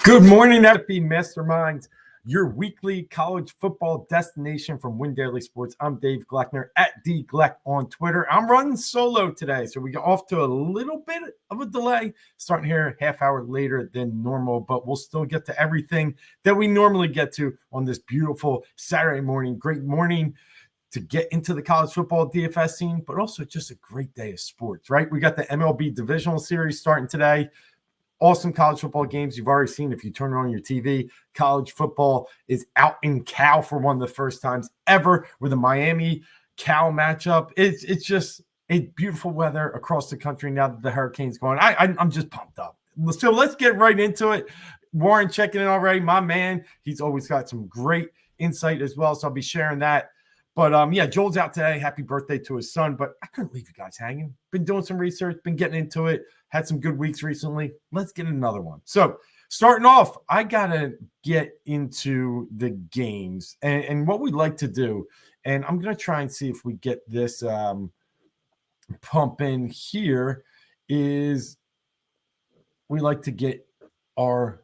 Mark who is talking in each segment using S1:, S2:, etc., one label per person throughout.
S1: Good morning, FB Masterminds, your weekly college football destination from Win Daily Sports. I'm Dave Gloeckner at DGleck on Twitter. I'm running solo today, so we got off to a little bit of a delay, starting here a half hour later than normal, but we'll still get to everything that we normally get to on this beautiful Saturday morning. Great morning to get into the college football DFS scene, but also just a great day of sports, right? We got the MLB Divisional Series starting today. Awesome college football games you've already seen if you turn on your TV. College football is out in Cal for one of the first times ever with a Miami-Cal matchup. It's just a beautiful weather across the country now that the hurricane's going. I'm just pumped up. So let's get right into it. Warren checking in already. My man, he's always got some great insight as well, so I'll be sharing that. But, yeah, Joel's out today. Happy birthday to his son. But I couldn't leave you guys hanging. Been doing some research, been getting into it. Had some good weeks recently. Let's get another one. So, starting off, I got to get into the games. And what we'd like to do, and I'm going to try and see if we get this pump in here, is we like to get our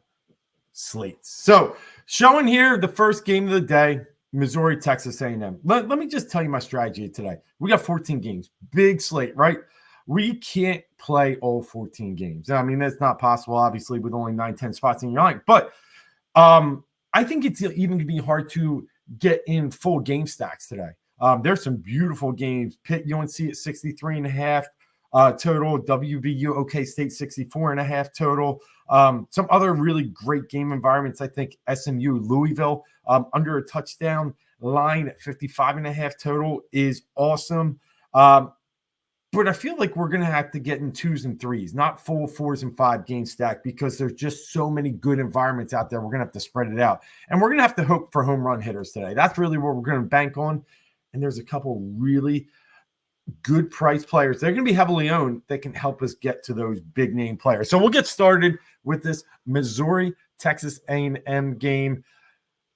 S1: slates. So, showing here the first game of the day, Missouri, Texas A&M. Let me just tell you my strategy today. We got 14 games. Big slate, right? We can't play all 14 games. I mean, that's not possible, obviously, with only 9-10 spots in your line. But I think it's even going to be hard to get in full game stacks today. There's some beautiful games. Pitt, UNC at 63.5 total. WVU, OK State, 64.5 total. Some other really great game environments, I think SMU, Louisville, under a touchdown line at 55.5 total is awesome. But I feel like we're going to have to get in 2s and 3s, not full 4s and 5 game stack, because there's just so many good environments out there. We're going to have to spread it out. And we're going to have to hope for home run hitters today. That's really what we're going to bank on. And there's a couple really good price players. They're going to be heavily owned that can help us get to those big name players. So we'll get started with this Missouri Texas A&M game.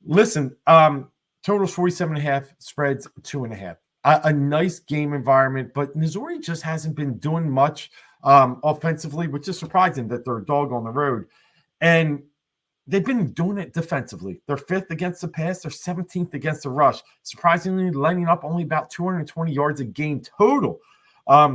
S1: Listen, totals 47.5, spreads 2.5. A nice game environment, but Missouri just hasn't been doing much offensively, which is surprising that they're a dog on the road. And they've been doing it defensively. They're 5th against the pass. They're 17th against the rush. Surprisingly, lining up only about 220 yards a game total.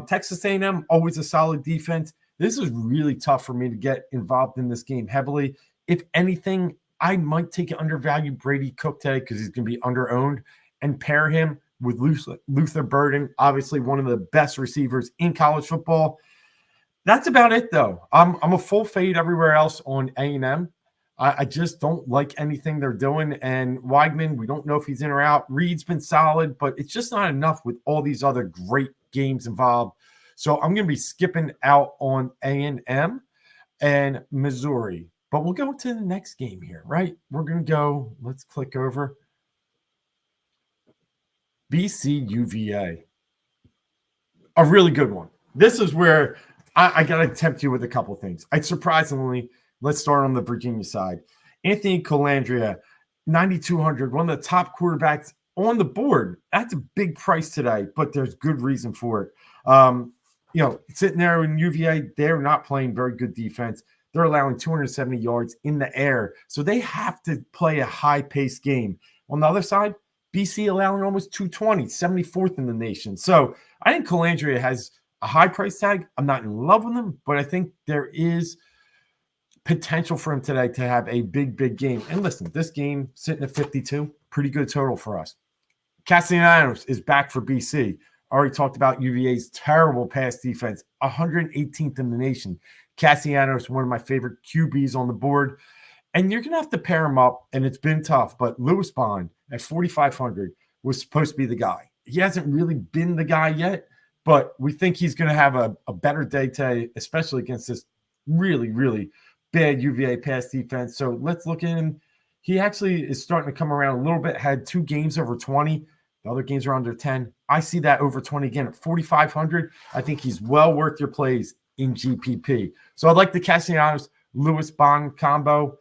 S1: Texas A&M, always a solid defense. This is really tough for me to get involved in this game heavily. If anything, I might take an undervalued Brady Cook today because he's going to be under-owned and pair him with Luther Burden, obviously one of the best receivers in college football. That's about it, though. I'm a full fade everywhere else on A&M. I just don't like anything they're doing. And Weigman, we don't know if he's in or out. Reed's been solid, but it's just not enough with all these other great games involved. So I'm going to be skipping out on A&M and Missouri. But we'll go to the next game here, right? We're going to go, let's click over. BC UVA. A really good one. This is where I got to tempt you with a couple things. Surprisingly, let's start on the Virginia side. Anthony Colandrea, 9,200, one of the top quarterbacks on the board. That's a big price today, but there's good reason for it. Sitting there in UVA, they're not playing very good defense. They're allowing 270 yards in the air, so they have to play a high-paced game. On the other side, BC allowing almost 220, 74th in the nation. So I think Colandrea has a high price tag. I'm not in love with him, but I think there is potential for him today to have a big, big game. And listen, this game sitting at 52, pretty good total for us. Castellanos is back for BC. Already talked about UVA's terrible pass defense, 118th in the nation. Castellanos, one of my favorite QBs on the board. And you're going to have to pair him up, and it's been tough. But Lewis Bond at 4,500 was supposed to be the guy. He hasn't really been the guy yet, but we think he's going to have a better day today, especially against this really, really bad UVA pass defense. So let's look in. He actually is starting to come around a little bit, had 2 games over 20. The other games are under 10. I see that over 20 again at 4,500. I think he's well worth your plays in GPP. So I'd like the Castellanos Lewis Bond combo.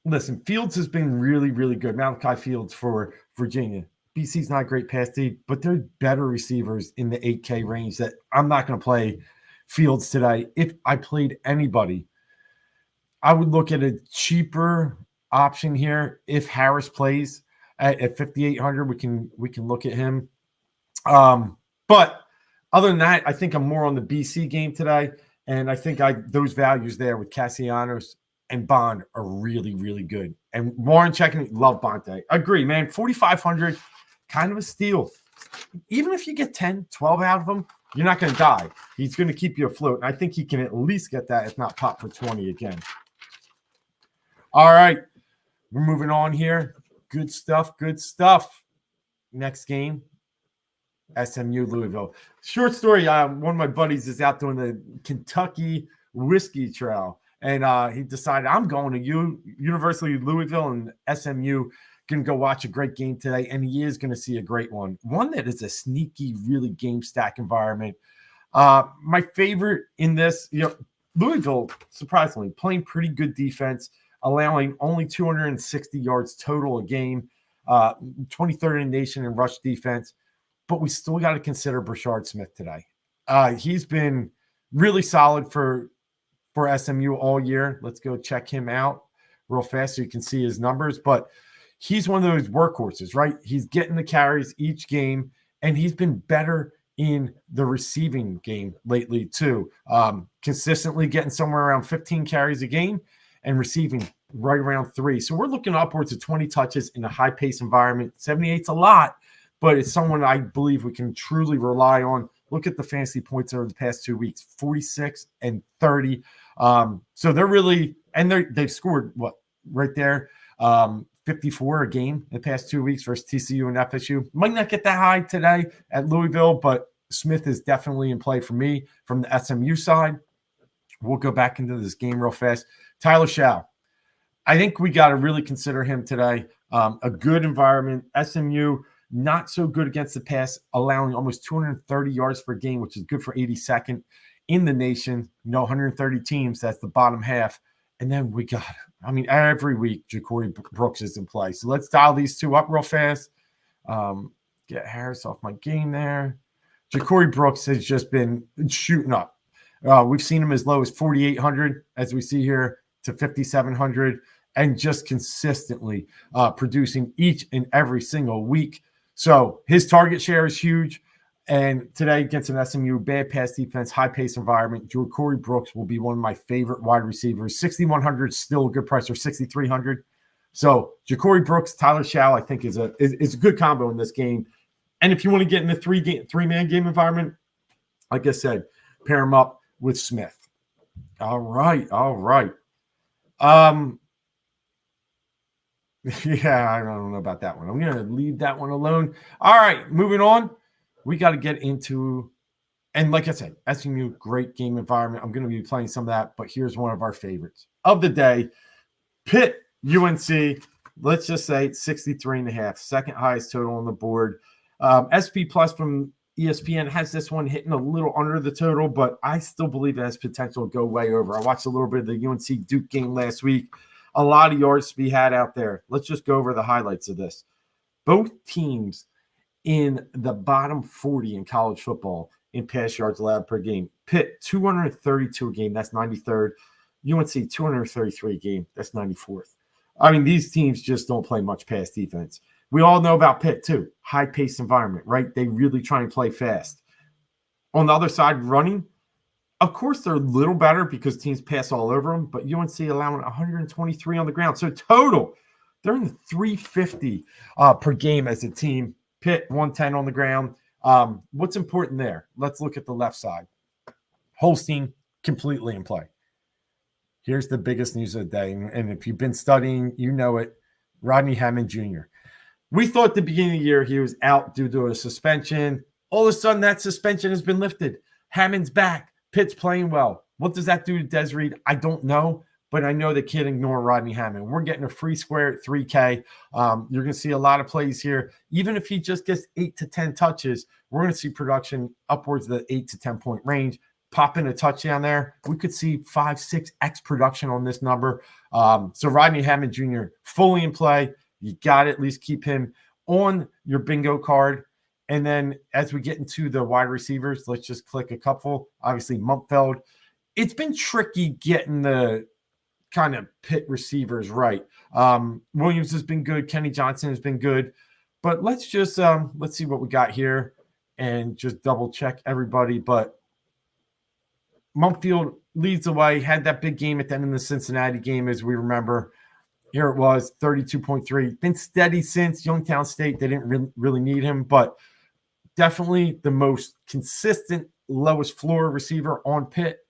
S1: Listen, Fields has been really, really good. Malachi Fields for Virginia. BC's not a great pass deep, but they're better receivers in the 8K range that I'm not going to play Fields today. If I played anybody, I would look at a cheaper option here. If Harris plays at 5,800, we can look at him. But other than that, I think I'm more on the BC game today. And I think those values there with Castellanos and Bond are really, really good. And Warren checking, love Bonte. Agree, man. 4,500, kind of a steal. Even if you get 10, 12 out of him, you're not going to die. He's going to keep you afloat. And I think he can at least get that, if not pop for 20 again. All right. We're moving on here. Good stuff. Good stuff. Next game. SMU Louisville. Short story. One of my buddies is out doing the Kentucky Whiskey Trail, and he decided I'm going to University of Louisville and SMU. Going to go watch a great game today, and he is going to see a great one that is a sneaky, really game stack environment. My favorite in this, Louisville, surprisingly, playing pretty good defense, allowing only 260 yards total a game, 23rd in the nation in rush defense. But we still got to consider Brashard Smith today. He's been really solid for SMU all year. Let's go check him out real fast so you can see his numbers. But he's one of those workhorses, right? He's getting the carries each game, and he's been better in the receiving game lately too. Consistently getting somewhere around 15 carries a game and receiving right around 3. So we're looking upwards of 20 touches in a high-paced environment. 78's a lot, but it's someone I believe we can truly rely on. Look at the fantasy points over the past 2 weeks, 46 and 30. So they're really – and they've scored, right there, 54 a game in the past 2 weeks versus TCU and FSU. Might not get that high today at Louisville, but Smith is definitely in play for me from the SMU side. We'll go back into this game real fast. Tyler Shaw. I think we got to really consider him today. A good environment. SMU – not so good against the pass, allowing almost 230 yards per game, which is good for 82nd in the nation. 130 teams, that's the bottom half. And then we got, every week, Ja'Cory Brooks is in play. So let's dial these two up real fast. Get Harris off my game there. Ja'Cory Brooks has just been shooting up. We've seen him as low as 4,800, as we see here, to 5,700, and just consistently producing each and every single week. So his target share is huge. And today against an SMU bad pass defense, high-paced environment, Ja'Cory Brooks will be one of my favorite wide receivers. 6,100 is still a good price, or 6,300. So Ja'Cory Brooks, Tyler Shaw, I think is a good combo in this game. And if you want to get in the three-man game environment, like I said, pair him up with Smith. All right. Yeah, I don't know about that one. I'm going to leave that one alone. All right, moving on. We got to get into, and like I said, SMU, great game environment. I'm going to be playing some of that, but here's one of our favorites of the day. Pitt, UNC, let's just say 63.5, second highest total on the board. SP Plus from ESPN has this one hitting a little under the total, but I still believe it has potential to go way over. I watched a little bit of the UNC Duke game last week. A lot of yards to be had out there. Let's just go over the highlights of this. Both teams in the bottom 40 in college football in pass yards allowed per game. Pitt, 232 a game. That's 93rd. UNC, 233 a game. That's 94th. These teams just don't play much pass defense. We all know about Pitt, too. High-paced environment, right? They really try and play fast. On the other side, running, of course, they're a little better because teams pass all over them, but UNC allowing 123 on the ground. So total, they're in the 350 per game as a team. Pitt, 110 on the ground. What's important there? Let's look at the left side. Holstein, completely in play. Here's the biggest news of the day, and if you've been studying, you know it. Rodney Hammond Jr. We thought at the beginning of the year he was out due to a suspension. All of a sudden, that suspension has been lifted. Hammond's back. Pitt's playing well. What does that do to Des Reed? I don't know, but I know they can't ignore Rodney Hammond. We're getting a free square at 3K. You're going to see a lot of plays here. Even if he just gets 8 to 10 touches, we're going to see production upwards of the 8 to 10 point range. Pop in a touchdown there. We could see 5-6x production on this number. So Rodney Hammond Jr. fully in play. You got to at least keep him on your bingo card. And then as we get into the wide receivers, let's just click a couple. Obviously, Mumpfeld. It's been tricky getting the kind of Pitt receivers right. Williams has been good. Kenny Johnson has been good. But let's just let's see what we got here and just double check everybody. But Mumpfield leads the way, had that big game at the end of the Cincinnati game, as we remember. Here it was, 32.3. Been steady since Youngstown State. They didn't really need him, but definitely the most consistent, lowest floor receiver on Pitt.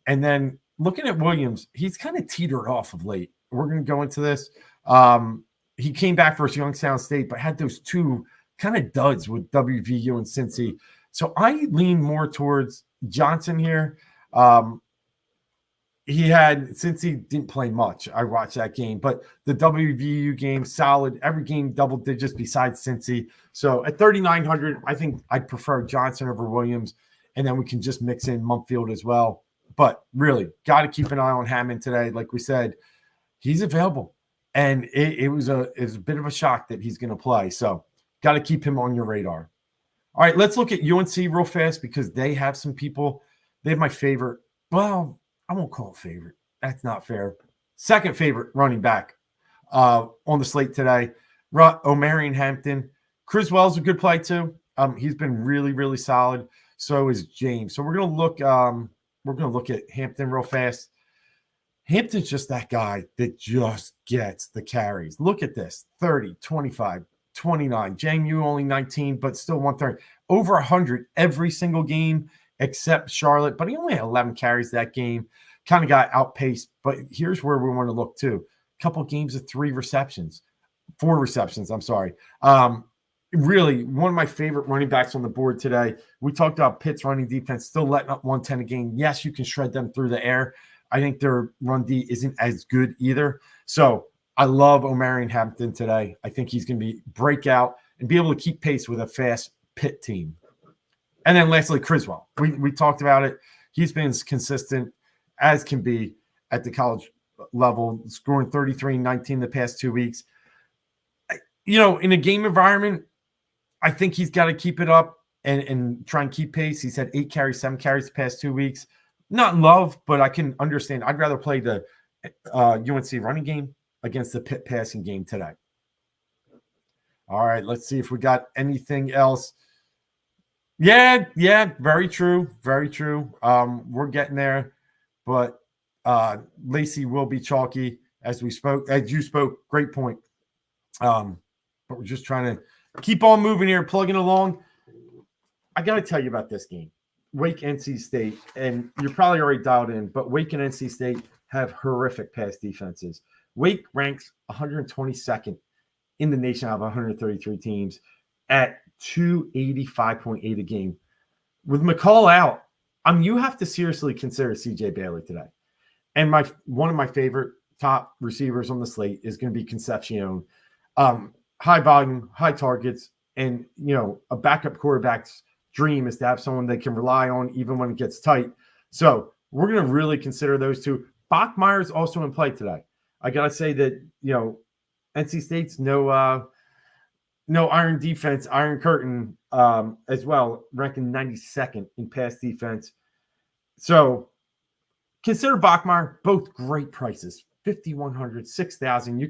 S1: And then looking at Williams, he's kind of teetered off of late. We're going to go into this. He came back versus Youngstown State, but had those two kind of duds with WVU and Cincy. So I lean more towards Johnson here. Since he didn't play much, I watched that game, but the WVU game, solid, every game double digits besides Cincy. So at 3,900, I think I'd prefer Johnson over Williams, and then we can just mix in Mumpfield as well. But really, got to keep an eye on Hammond today. Like we said, he's available, and it was a bit of a shock that he's going to play. So got to keep him on your radar. All right, let's look at UNC real fast because they have some people. They have my favorite. Well, I won't call it favorite. That's not fair. Second favorite running back on the slate today, Omarion Hampton. Criswell's a good play too. He's been really, really solid. So is James. So we're gonna look. We're gonna look at Hampton real fast. Hampton's just that guy that just gets the carries. Look at this: 30, 25, 29. JMU only 19, but still 130. Over 100 every single game except Charlotte, but he only had 11 carries that game. Kind of got outpaced, but here's where we want to look too. A couple games of 4 receptions, I'm sorry. Really, one of my favorite running backs on the board today. We talked about Pitt's running defense, still letting up 110 a game. Yes, you can shred them through the air. I think their run D isn't as good either. So I love Omarion Hampton today. I think he's going to be breakout and be able to keep pace with a fast Pitt team. And then lastly, Criswell. We talked about it. He's been as consistent as can be at the college level, scoring 33 and 19 the past 2 weeks. In a game environment, I think he's got to keep it up and try and keep pace. He's had 8 carries, 7 carries the past 2 weeks. Not in love, but I can understand. I'd rather play the UNC running game against the Pitt passing game today. All right, let's see if we got anything else. Yeah, very true. Very true. We're getting there, but Lacey will be chalky as you spoke. Great point. But we're just trying to keep on moving here, plugging along. I got to tell you about this game, Wake NC State, and you're probably already dialed in, but Wake and NC State have horrific pass defenses. Wake ranks 122nd in the nation out of 133 teams at 285.8 a game. With McCall out, you have to seriously consider CJ Bailey today. And one of my favorite top receivers on the slate is going to be Concepcion. High volume, high targets, and a backup quarterback's dream is to have someone they can rely on even when it gets tight. So we're going to really consider those two. Bachmeier's also in play today. I got to say that, NC State's no iron defense, iron curtain as well, ranking 92nd in pass defense. So consider Bachmeier, both great prices, 5,100, 6,000. You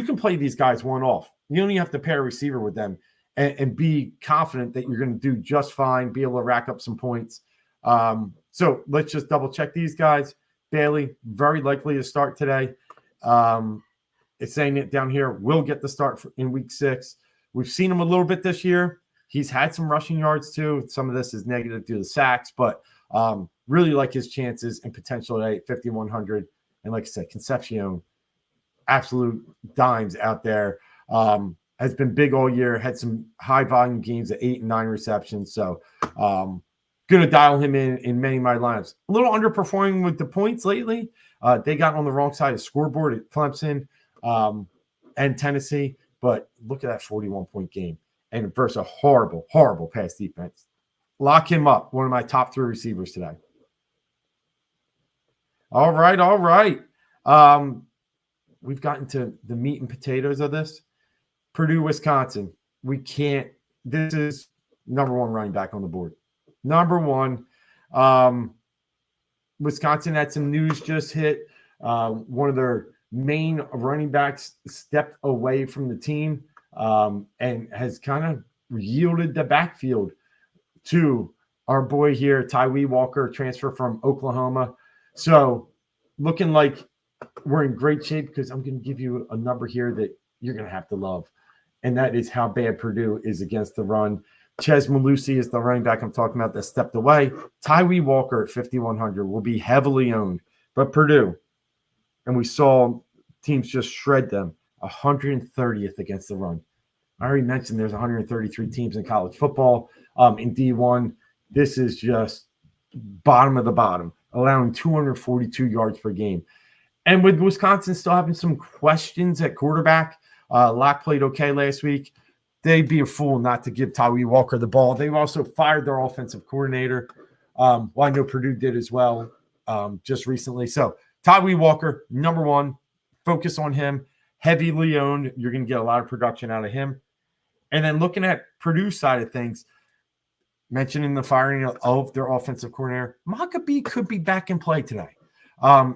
S1: can play these guys one off. You only have to pair a receiver with them and be confident that you're going to do just fine, be able to rack up some points. So let's just double check these guys. Bailey, very likely to start today. It's saying it down here, will get the start in week 6. We've seen him a little bit this year. He's had some rushing yards too. Some of this is negative due to sacks, but really like his chances and potential today at 5,100. And like I said, Concepcion, absolute dimes out there. Has been big all year, had some high volume games at 8 and 9 receptions. So going to dial him in many of my lineups. A little underperforming with the points lately. They got on the wrong side of the scoreboard at Clemson and Tennessee. But look at that 41-point game. And versus a horrible, horrible pass defense. Lock him up. One of my top 3 receivers today. All right. We've gotten to the meat and potatoes of this. Purdue, Wisconsin. This is number 1 running back on the board. Number 1. Wisconsin had some news just hit. One of their main running backs stepped away from the team and has kind of yielded the backfield to our boy here, Tyree Walker, transfer from Oklahoma. So looking like we're in great shape because I'm going to give you a number here that you're going to have to love, and that is how bad Purdue is against the run. Ches Malusi is the running back I'm talking about that stepped away. Tyree Walker at 5,100 will be heavily owned. But Purdue, and we saw teams just shred them, 130th against the run. I already mentioned there's 133 teams in college football. In D1, this is just bottom of the bottom, allowing 242 yards per game. And with Wisconsin still having some questions at quarterback, Locke played okay last week. They'd be a fool not to give Tyree Walker the ball. They've also fired their offensive coordinator. Well, I know Purdue did as well just recently. So Tyree Walker, number one, focus on him. Heavily owned. You're going to get a lot of production out of him. And then looking at Purdue's side of things, mentioning the firing of their offensive coordinator, Maccabee could be back in play today.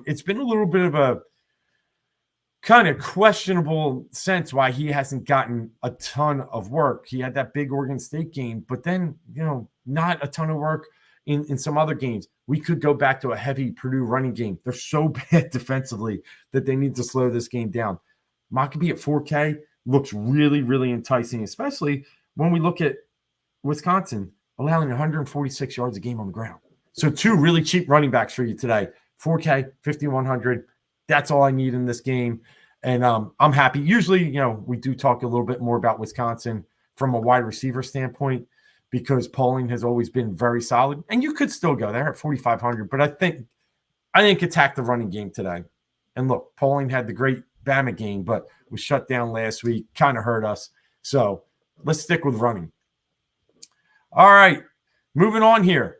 S1: It's been a little bit of a kind of questionable sense why he hasn't gotten a ton of work. He had that big Oregon State game, but then, not a ton of work in some other games. We could go back to a heavy Purdue running game. They're so bad defensively that they need to slow this game down. Maccabee at 4K looks really, really enticing, especially when we look at Wisconsin allowing 146 yards a game on the ground. So two really cheap running backs for you today. 4K, 5,100. That's all I need in this game. And I'm happy. Usually, we do talk a little bit more about Wisconsin from a wide receiver standpoint because Pauling has always been very solid. And you could still go there at 4,500. But I think attack the running game today. And look, Pauling had the great Bama game, but was shut down last week. Kind of hurt us. So let's stick with running. All right. Moving on here.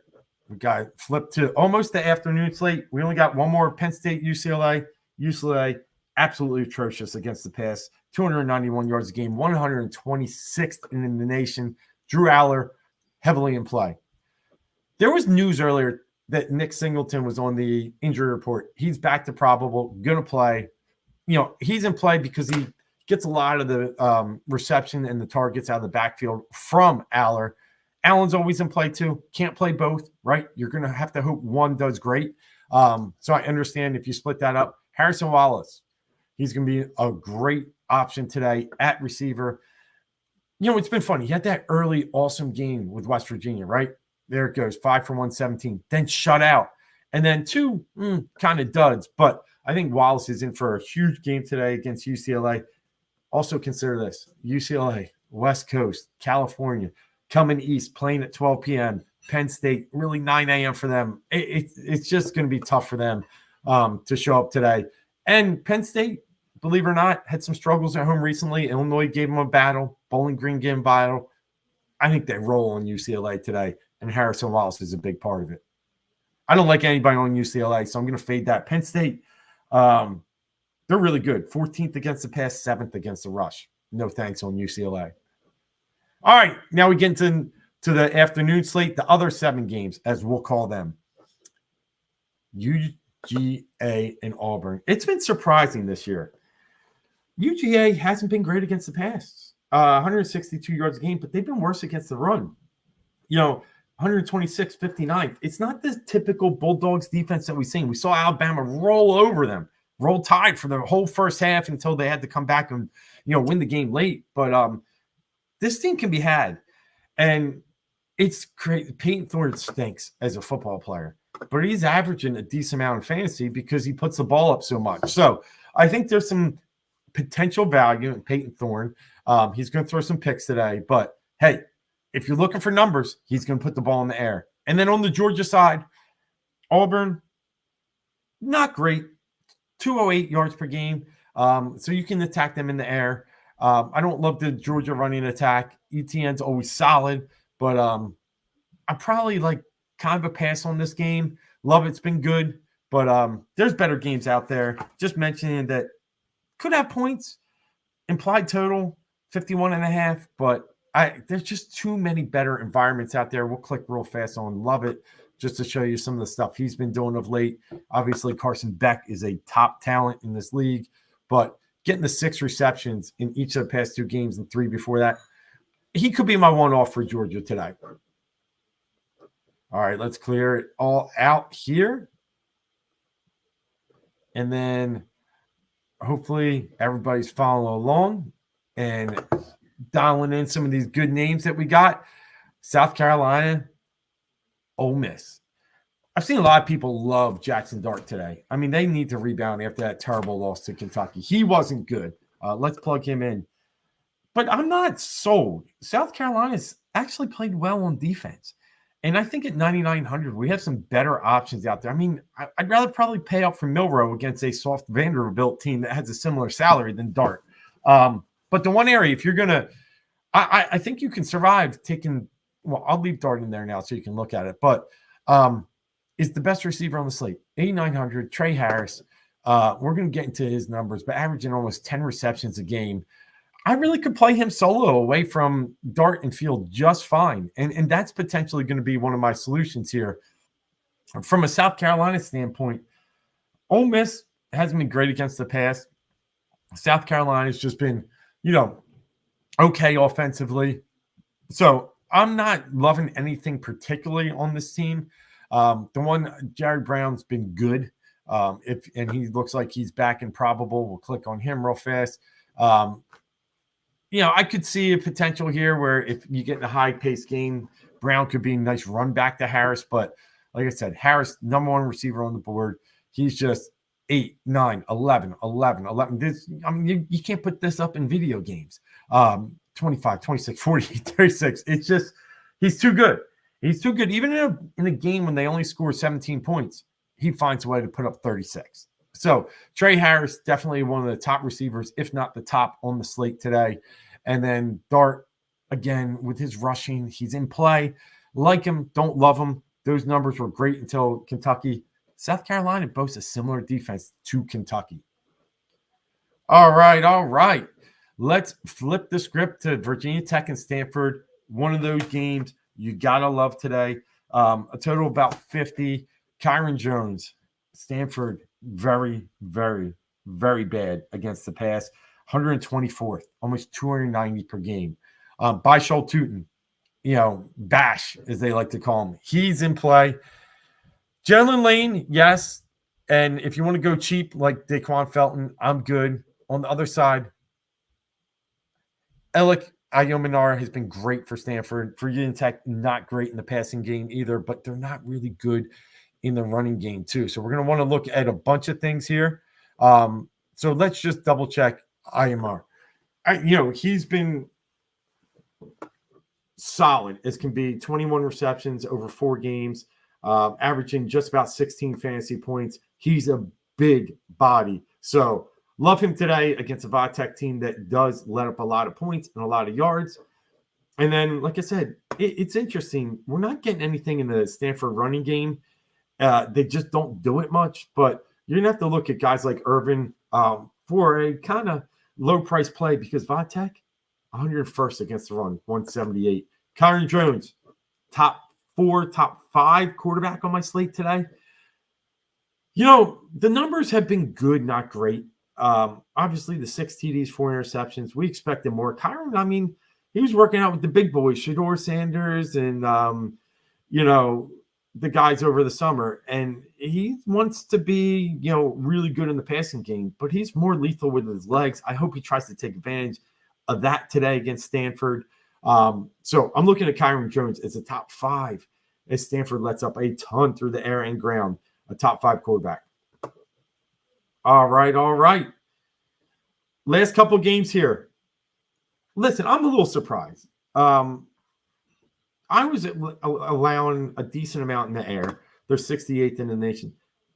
S1: We got flipped to almost the afternoon slate. We only got one more. Penn State, UCLA. UCLA, absolutely atrocious against the pass. 291 yards a game, 126th in the nation. Drew Aller, heavily in play. There was news earlier that Nick Singleton was on the injury report. He's back to probable, going to play. He's in play because he gets a lot of the reception and the targets out of the backfield from Aller. Allen's always in play too. Can't play both, right? You're going to have to hope one does great. So I understand if you split that up. Harrison Wallace, he's going to be a great option today at receiver. It's been funny. He had that early awesome game with West Virginia, right? There it goes, 5 for 117, then shut out. And then two kind of duds. But I think Wallace is in for a huge game today against UCLA. Also consider this, UCLA, West Coast, California, coming east, playing at 12 p.m., Penn State, really 9 a.m. for them. It's just going to be tough for them to show up today. And Penn State, believe it or not, had some struggles at home recently. Illinois gave them a battle. Bowling Green gave them a battle. I think they roll on UCLA today, and Harrison Wallace is a big part of it. I don't like anybody on UCLA, so I'm going to fade that. Penn State, they're really good. 14th against the pass, 7th against the rush. No thanks on UCLA. All right, now we get into the afternoon slate, the other 7 games, as we'll call them. UGA and Auburn. It's been surprising this year. UGA hasn't been great against the pass. 162 yards a game, but they've been worse against the run. 126, 59. It's not the typical Bulldogs defense that we've seen. We saw Alabama roll over them, roll tide for the whole first half until they had to come back and, win the game late. But this team can be had. And it's great. Peyton Thorne stinks as a football player, but he's averaging a decent amount of fantasy because he puts the ball up so much. So I think there's some potential value in Peyton Thorne. He's going to throw some picks today, but hey, if you're looking for numbers, he's going to put the ball in the air. And then on the Georgia side, Auburn, not great, 208 yards per game. So you can attack them in the air. I don't love the Georgia running attack. ETN's always solid, but I'm probably kind of a pass on this game. Love it's been good, but there's better games out there. Just mentioning that could have points. Implied total 51.5, but there's just too many better environments out there. We'll click real fast on Love It. just to show you some of the stuff he's been doing of late. Obviously, Carson Beck is a top talent in this league, but getting the 6 receptions in each of the past 2 games and 3 before that, he could be my one-off for Georgia today. All right, let's clear it all out here. And then hopefully everybody's following along and dialing in some of these good names that we got. South Carolina, Ole Miss. I've seen a lot of people love Jackson Dart today. I mean, they need to rebound after that terrible loss to Kentucky. He wasn't good. Let's plug him in. But I'm not sold. South Carolina's actually played well on defense. And I think at 9,900, we have some better options out there. I mean, I'd rather probably pay up for Milroe against a soft Vanderbilt team that has a similar salary than Dart. But the one area, if you're going to, I think you can survive taking, well, I'll leave Dart in there now so you can look at it. But is the best receiver on the slate, 8,900, Trey Harris. We're going to get into his numbers, but averaging almost 10 receptions a game. I really could play him solo away from Dart and feel just fine. And that's potentially going to be one of my solutions here. From a South Carolina standpoint, Ole Miss hasn't been great against the pass. South Carolina's just been, okay offensively. So I'm not loving anything particularly on this team. The one, Jared Brown's been good. And he looks like he's back and probable. We'll click on him real fast. I could see a potential here where if you get in a high-paced game, Brown could be a nice run back to Harris. But like I said, Harris, number 1 receiver on the board. He's just 8, 9, 11, 11, 11. This, you can't put this up in video games. 25, 26, 40, 36. It's just, he's too good. He's too good. Even in a game when they only score 17 points, he finds a way to put up 36. So Trey Harris, definitely one of the top receivers, if not the top on the slate today. And then Dart, again, with his rushing, he's in play. Like him, don't love him. Those numbers were great until Kentucky. South Carolina boasts a similar defense to Kentucky. All right. Let's flip the script to Virginia Tech and Stanford. One of those games you got to love today. A total of about 50. Kyron Jones, Stanford, very, very, very bad against the pass. 124th, almost 290 per game. Byshul Tootin, Bash, as they like to call him. He's in play. Jalen Lane, yes. And if you want to go cheap like Daquan Felton, I'm good. On the other side, Alec Ayominar has been great for Stanford. Virginia Tech, not great in the passing game either, but they're not really good in the running game too. So we're going to want to look at a bunch of things here. So let's just double check Ayominar. He's been solid as can be. 21 receptions over 4 games, averaging just about 16 fantasy points. He's a big body. So love him today against a Vatech team that does let up a lot of points and a lot of yards. And then, like I said, it's interesting. We're not getting anything in the Stanford running game. They just don't do it much. But you're going to have to look at guys like Irvin for a kind of low-price play because Vatech, 101st against the run, 178. Kyron Jones, top 4, top 5 quarterback on my slate today. The numbers have been good, not great. Obviously, the 6 TDs, 4 interceptions. We expected more. Kyron, he was working out with the big boys, Shedeur Sanders and, the guys over the summer. And he wants to be, really good in the passing game, but he's more lethal with his legs. I hope he tries to take advantage of that today against Stanford. So I'm looking at Kyron Jones as a top 5 as Stanford lets up a ton through the air and ground, a top 5 quarterback. All right. Last couple games here. Listen, I'm a little surprised. I was allowing a decent amount in the air. They're 68th in the nation.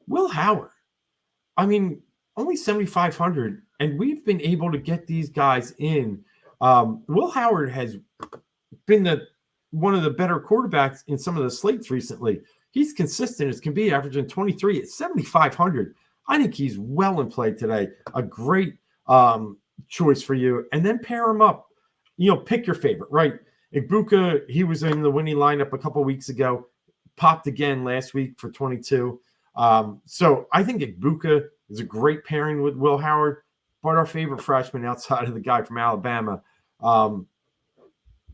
S1: Will Howard, only 7,500, and we've been able to get these guys in. Will Howard has been one of the better quarterbacks in some of the slates recently. He's consistent as can be, averaging 23 at 7,500. I think he's well in play today. A great choice for you. And then pair him up. Pick your favorite, right? Ibuka, he was in the winning lineup a couple weeks ago. popped again last week for 22. So I think Igbokwe is a great pairing with Will Howard, but our favorite freshman outside of the guy from Alabama,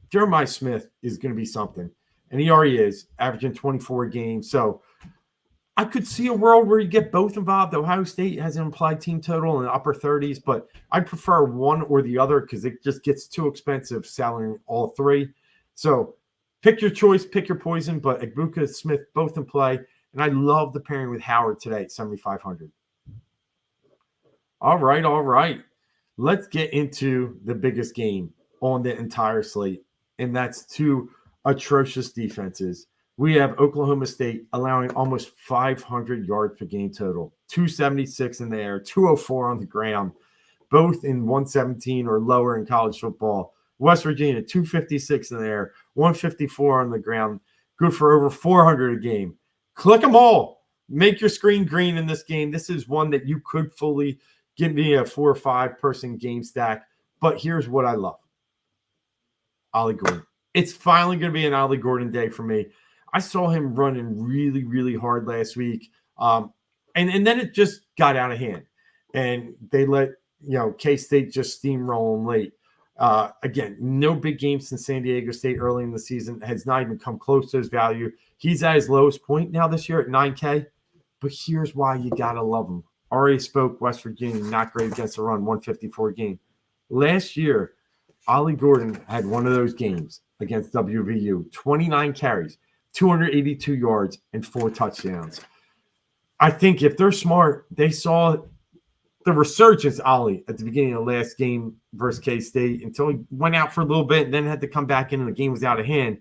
S1: Jeremiah Smith, is going to be something. And he already is, averaging 24 games. So I could see a world where you get both involved. Ohio State has an implied team total in the upper 30s, but I prefer one or the other because it just gets too expensive selling all three. So pick your choice, pick your poison, but Igbokwe, Smith, both in play. And I love the pairing with Howard today at 7,500. All right. Let's get into the biggest game on the entire slate, and that's two atrocious defenses. We have Oklahoma State allowing almost 500 yards per game total, 276 in the air, 204 on the ground, both in 117 or lower in college football. West Virginia, 256 in the air, 154 on the ground, good for over 400 a game. Click them all. Make your screen green in this game. This is one that you could fully give me a 4 or 5 person game stack. But here's what I love. Ollie Gordon. It's finally going to be an Ollie Gordon day for me. I saw him running really, really hard last week. And then it just got out of hand. And they let, K-State just steamroll him late. Again, no big games since San Diego State early in the season. Has not even come close to his value. He's at his lowest point now this year at 9K. But here's why you got to love him. Already spoke, West Virginia, not great against the run, 154 game. Last year, Ollie Gordon had one of those games against WVU, 29 carries, 282 yards, and 4 touchdowns. I think if they're smart, they saw the resurgence Ollie at the beginning of the last game versus K-State until he went out for a little bit and then had to come back in and the game was out of hand.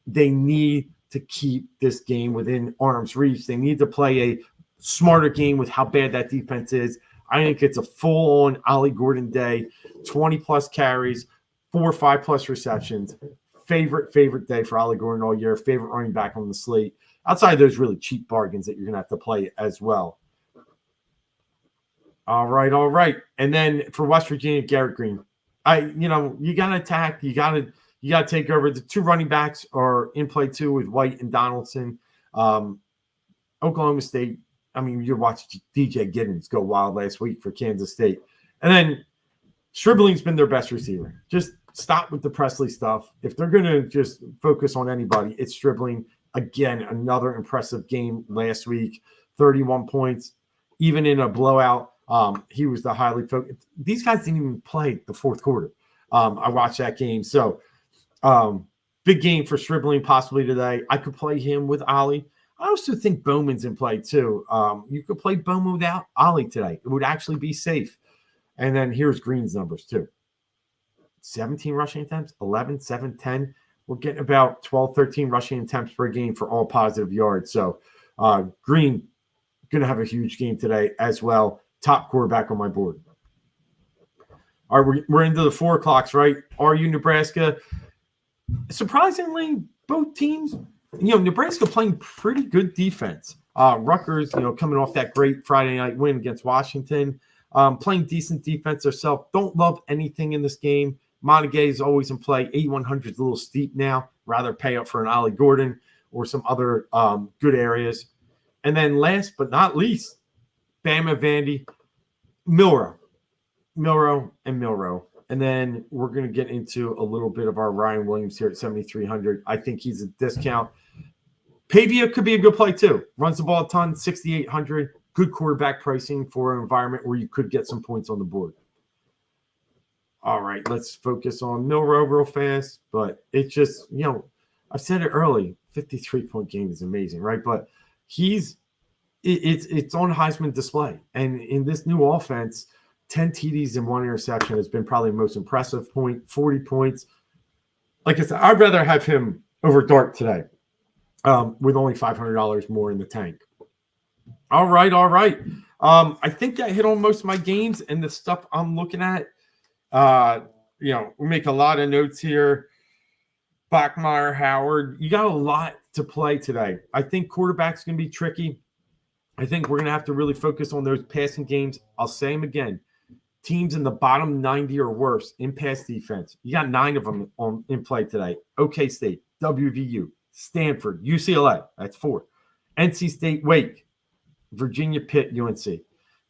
S1: They need to keep this game within arm's reach. They need to play a smarter game with how bad that defense is. I think it's a full-on Ollie Gordon day, 20-plus carries, 4 or 5-plus receptions. Favorite day for Ollie Gordon all year. Favorite running back on the slate. Outside of those really cheap bargains that you're going to have to play as well. All right. And then for West Virginia, Garrett Green. You got to attack. You got to take over. The 2 running backs are in play too with White and Donaldson. Oklahoma State. You watched DJ Giddens go wild last week for Kansas State. And then Stribling's been their best receiver. Just stop with the Presley stuff. If they're going to just focus on anybody, it's Stribling. Again, another impressive game last week, 31 points. Even in a blowout, he was the highly focused. These guys didn't even play the fourth quarter. I watched that game. So big game for Stribling possibly today. I could play him with Ollie. I also think Bowman's in play too. You could play Bowman without Ollie today. It would actually be safe. And then here's Green's numbers too. 17 rushing attempts, 11, 7, 10. We're getting about 12, 13 rushing attempts per game for all positive yards. So Green going to have a huge game today as well. Top quarterback on my board. All right, we're into the 4 o'clocks, right? RU Nebraska. Surprisingly, both teams, Nebraska playing pretty good defense. Rutgers, coming off that great Friday night win against Washington, playing decent defense themselves. Don't love anything in this game. Montague is always in play. 8,100 is a little steep now. Rather pay up for an Ollie Gordon or some other good areas. And then last but not least, Bama Vandy, Milrow. And then we're going to get into a little bit of our Ryan Williams here at 7,300. I think he's a discount. Pavia could be a good play too. Runs the ball a ton, 6,800. Good quarterback pricing for an environment where you could get some points on the board. All right, let's focus on Milrow real fast. But it's just, I said it early, 53-point game is amazing, right? But it's on Heisman display. And in this new offense, 10 TDs and 1 interception has been probably the most impressive point, 40 points. Like I said, I'd rather have him over Dart today with only $500 more in the tank. All right. I think I hit on most of my games and the stuff I'm looking at. We make a lot of notes here. Bachmeier, Howard, you got a lot to play today. I think quarterback's going to be tricky. I think we're going to have to really focus on those passing games. I'll say them again. Teams in the bottom 90 or worse in pass defense. You got 9 of them in play today. OK State, WVU, Stanford, UCLA. That's 4. NC State, Wake, Virginia, Pitt, UNC.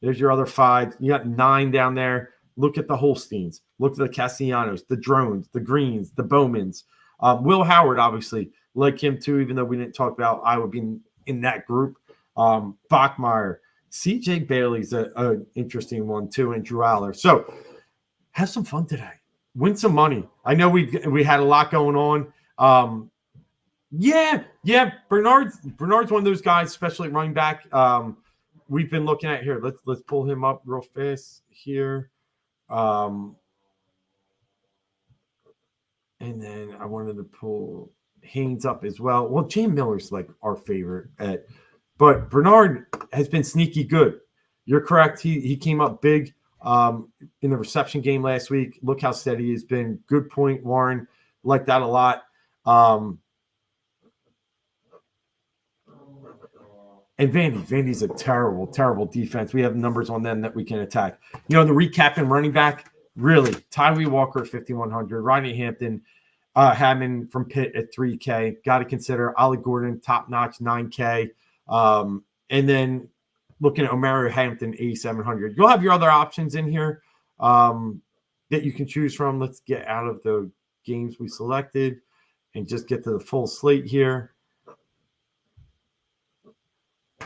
S1: There's your other 5. You got 9 down there. Look at the Holsteins. Look at the Castellanos, the Drones, the Greens, the Bowmans. Will Howard, obviously, like him too, even though we didn't talk about Iowa being in that group. Bachmeyer. CJ Bailey's an interesting one too, and Drew Aller. So have some fun today. Win some money. I know we had a lot going on. Yeah. Bernard's one of those guys, especially running back. We've been looking at here. Let's pull him up real fast here. And then I wanted to pull Haynes up as well. Well, James Miller's like our favorite but Bernard has been sneaky good. You're correct. He came up big in the reception game last week. Look how steady he's been. Good point, Warren. Like that a lot. And Vandy's a terrible, terrible defense. We have numbers on them that we can attack. The recap and running back, really, Tyree Walker at 5,100, Rodney Hampton, Hammond from Pitt at 3K. Got to consider Ollie Gordon, top-notch, 9K. And then looking at Omari Hampton, 8,700. You'll have your other options in here that you can choose from. Let's get out of the games we selected and just get to the full slate here.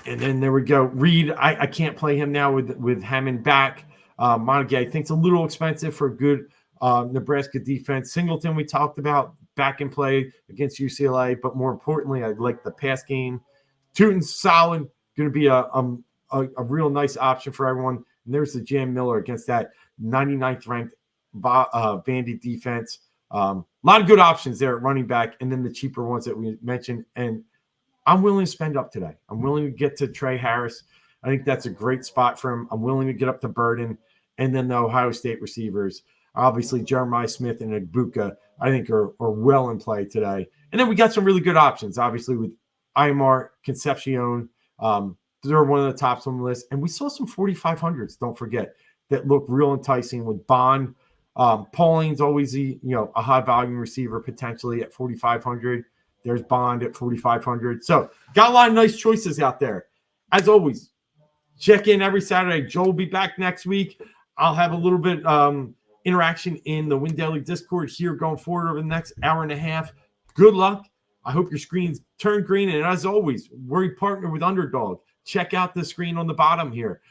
S1: And then there we go. Reed, I can't play him now with Hammond back. Montague, I think it's a little expensive for a good Nebraska defense. Singleton, we talked about, back in play against UCLA. But more importantly, I like the pass game. Tootin's solid, going to be a real nice option for everyone. And there's the Jam Miller against that 99th ranked Vandy defense. A lot of good options there at running back, and then the cheaper ones that we mentioned. And I'm willing to spend up today. I'm willing to get to Trey Harris. I think that's a great spot for him. I'm willing to get up to Burden. And then the Ohio State receivers, obviously Jeremiah Smith and Egbuka, I think are well in play today. And then we got some really good options, obviously, with Aymar, Concepcion. They're one of the tops on the list. And we saw some 4,500s, don't forget, that look real enticing with Bond. Pauline's always a high volume receiver potentially at 4,500. There's Bond at 4,500. So got a lot of nice choices out there. As always, check in every Saturday. Joel will be back next week. I'll have a little bit interaction in the Win Daily Discord here going forward over the next hour and a half. Good luck. I hope your screens turn green. And as always, we're partnered with Underdog. Check out the screen on the bottom here.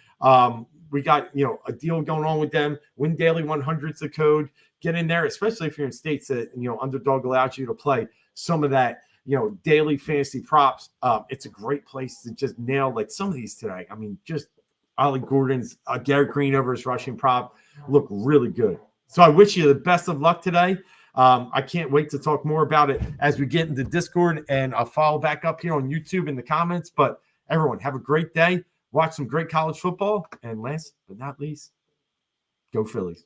S1: We got a deal going on with them. Win Daily 100's the code. Get in there, especially if you're in states that Underdog allows you to play some of that daily fantasy props. It's a great place to just nail like some of these today. I mean, just Ollie Gordon's Garrett Green over his rushing prop look really good. So I wish you the best of luck today. I can't wait to talk more about it as we get into Discord, and I'll follow back up here on YouTube in the comments. But everyone, have a great day. Watch some great college football. And last but not least, go Phillies.